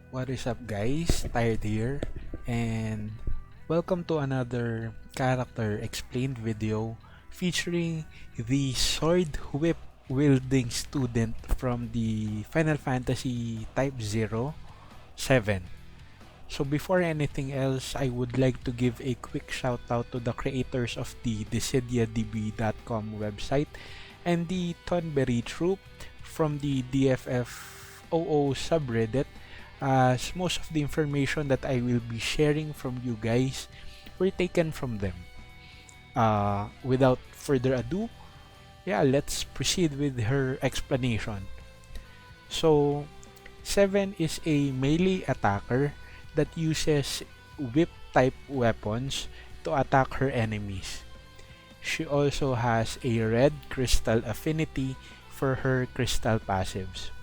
What is up, guys? Tired here, and welcome to another character explained video featuring the sword whip wielding student from the Final Fantasy Type 0 7. So before anything else, I would like to give a quick shout out to the creators of the DissidiaDB.com website and the Tonberry Troop from the DFFOO subreddit, as most of the information that I will be sharing from you guys were taken from them. Without further ado, yeah, let's proceed with her explanation. So, 7 is a melee attacker that uses whip type weapons to attack her enemies. She also has a red crystal affinity for her crystal passives.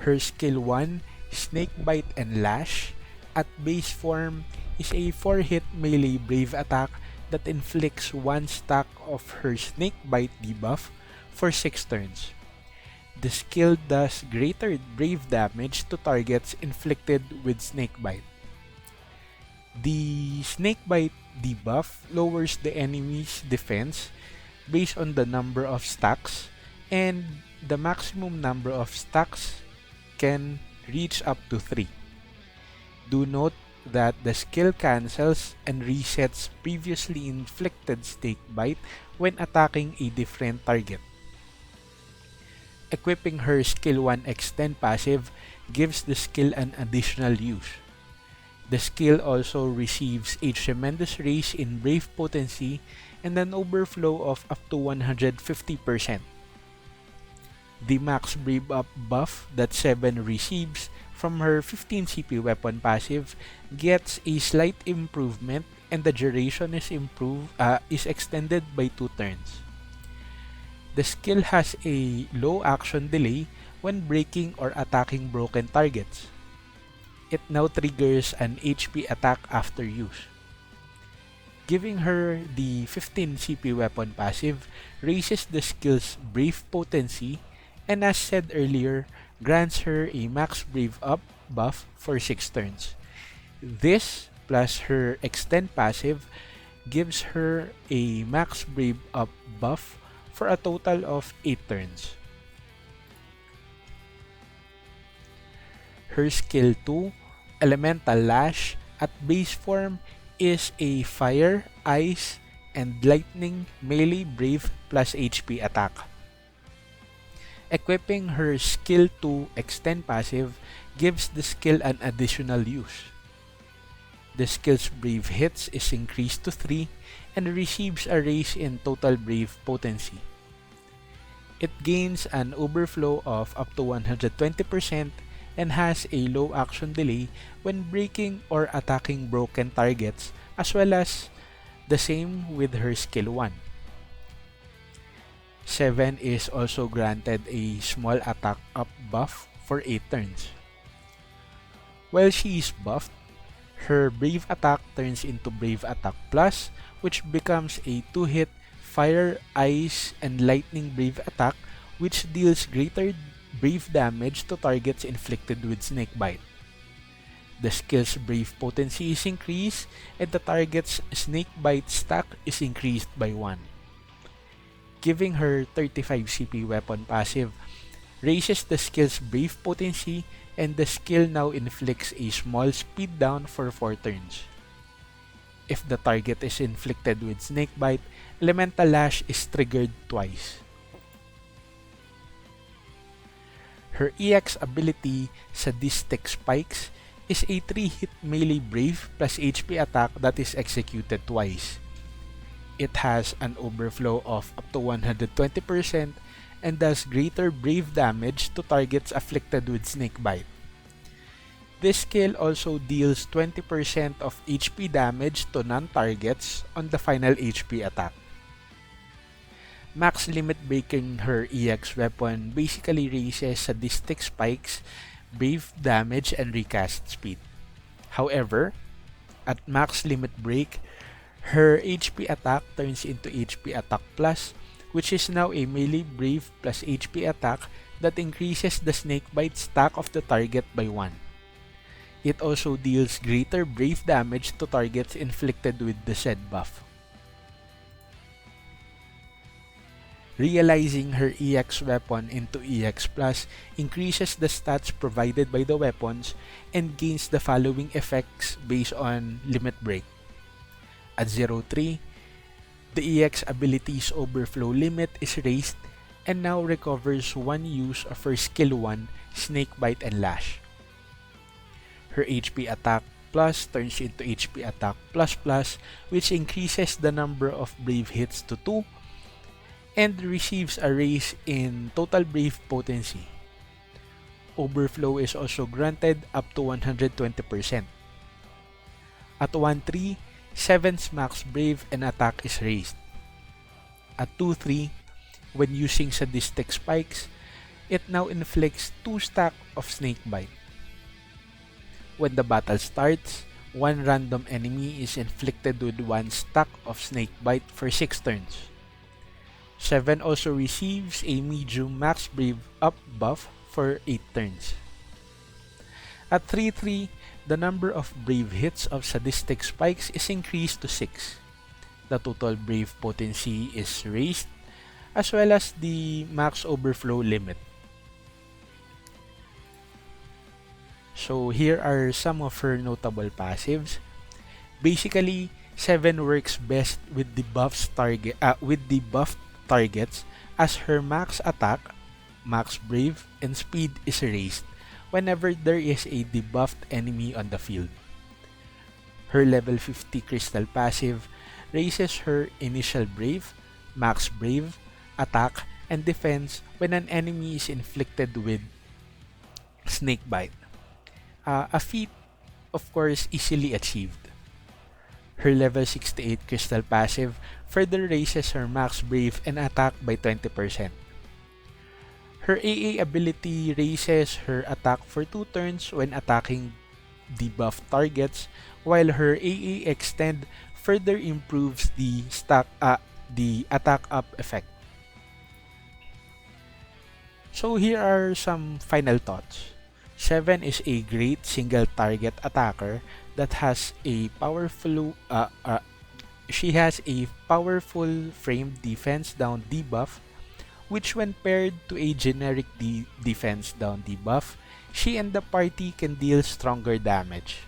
Her skill 1, Snake Bite and Lash, at base form is a 4-hit melee brave attack that inflicts 1 stack of her Snake Bite debuff for 6 turns. The skill does greater brave damage to targets inflicted with Snake Bite. The Snake Bite debuff lowers the enemy's defense based on the number of stacks, and the maximum number of stacks can reach up to 3. Do note that the skill cancels and resets previously inflicted Snake Bite when attacking a different target. Equipping her skill 1 extend passive gives the skill an additional use. The skill also receives a tremendous raise in brave potency and an overflow of up to 150%. The max brave up buff that 7 receives from her 15 CP weapon passive gets a slight improvement, and the duration is extended by 2 turns. The skill has a low action delay when breaking or attacking broken targets. It now triggers an HP attack after use. Giving her the 15 CP weapon passive raises the skill's brave potency, and as said earlier, grants her a max brave up buff for 6 turns. This plus her extend passive gives her a max brave up buff for a total of 8 turns. Her skill 2, Elemental Lash, at base form is a fire, ice, and lightning melee brave plus HP attack. Equipping her skill 2 extend passive gives the skill an additional use. The skill's brave hits is increased to 3 and receives a raise in total brave potency. It gains an overflow of up to 120% and has a low action delay when breaking or attacking broken targets, as well as the same with her skill 1. 7 is also granted a small attack up buff for 8 turns. While she is buffed, her Brave attack turns into Brave Attack Plus, which becomes a 2-hit Fire, Ice, and Lightning Brave attack, which deals greater Brave damage to targets inflicted with Snake Bite. The skill's Brave potency is increased, and the target's Snake Bite stack is increased by 1. Giving her 35 CP weapon passive raises the skill's Brave potency, and the skill now inflicts a small speed down for 4 turns. If the target is inflicted with Snake Bite, Elemental Lash is triggered twice. Her EX ability, Sadistic Spikes, is a 3-hit melee brave plus HP attack that is executed twice. It has an overflow of up to 120% and does greater brave damage to targets afflicted with Snake Bite. This skill also deals 20% of HP damage to non-targets on the final HP attack. Max limit breaking her EX weapon basically raises Sadistic Spike's brave damage and recast speed. However, at max limit break, her HP attack turns into HP Attack Plus, which is now a melee brave plus HP attack that increases the snakebite stack of the target by 1. It also deals greater brave damage to targets inflicted with the said buff. Realizing her EX weapon into EX Plus increases the stats provided by the weapons and gains the following effects based on limit break. At 03, the EX ability's overflow limit is raised and now recovers one use of her skill 1, Snakebite and Lash. Her HP attack plus turns into HP attack plus plus, which increases the number of brave hits to 2 and receives a raise in total brave potency. Overflow is also granted up to 120%. At 1-3, 7's max brave and attack is raised. At 2-3, when using Sadistic Spikes, it now inflicts 2 stack of Snakebite. When the battle starts, one random enemy is inflicted with 1 stack of Snakebite for 6 turns. 7 also receives a medium max brave up buff for 8 turns. At 3-3, the number of brave hits of Sadistic Spikes is increased to 6. The total brave potency is raised, as well as the max overflow limit. So here are some of her notable passives. Basically, 7 works best with the buffed targets, as her max attack, max brave, and speed is raised whenever there is a debuffed enemy on the field. Her level 50 crystal passive raises her initial brave, max brave, attack, and defense when an enemy is inflicted with Snakebite. A feat, of course, easily achieved. Her level 68 crystal passive further raises her max brave and attack by 20%. Her AA ability raises her attack for 2 turns when attacking debuffed targets, while her AA extend further improves the attack up effect. So here are some final thoughts. 7 is a great single target attacker that has a powerful framed defense down debuff, which when paired to a generic defense down debuff, she and the party can deal stronger damage.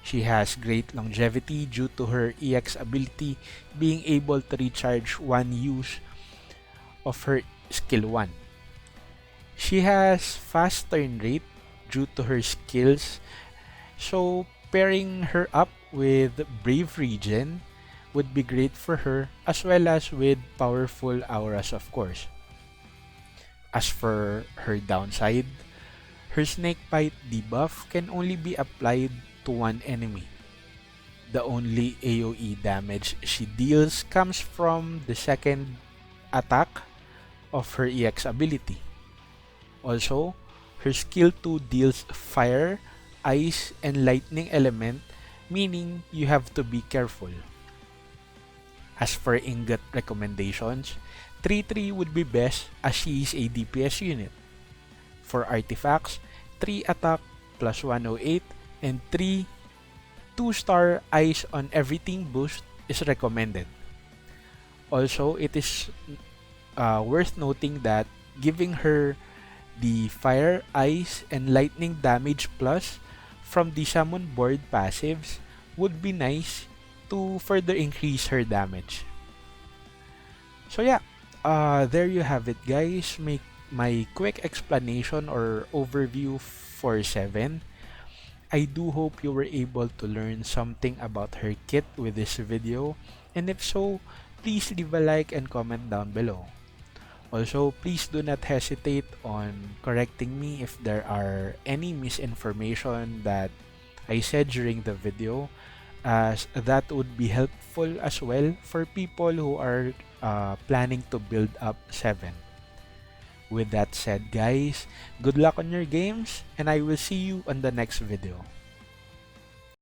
She has great longevity due to her EX ability being able to recharge one use of her skill 1. She has fast turn rate due to her skills, so pairing her up with Brave Regen would be great for her, as well as with powerful auras, of course. As for her downside, her Snakebite debuff can only be applied to one enemy. The only AoE damage she deals comes from the second attack of her EX ability. Also, her skill 2 deals fire, ice, and lightning element, meaning you have to be careful. As for ingot recommendations, 3-3 would be best as she is a DPS unit. For artifacts, 3 attack plus 108 and 3 2-star ice on everything boost is recommended. Also, it is worth noting that giving her the fire, ice, and lightning damage plus from the summon board passives would be nice to further increase her damage. So yeah, there you have it, guys. My quick explanation or overview for 7. I do hope you were able to learn something about her kit with this video, and if so, please leave a like and comment down below. Also, please do not hesitate on correcting me if there are any misinformation that I said during the video, as that would be helpful as well for people who are planning to build up 7. With that said, guys, good luck on your games, and I will see you on the next video.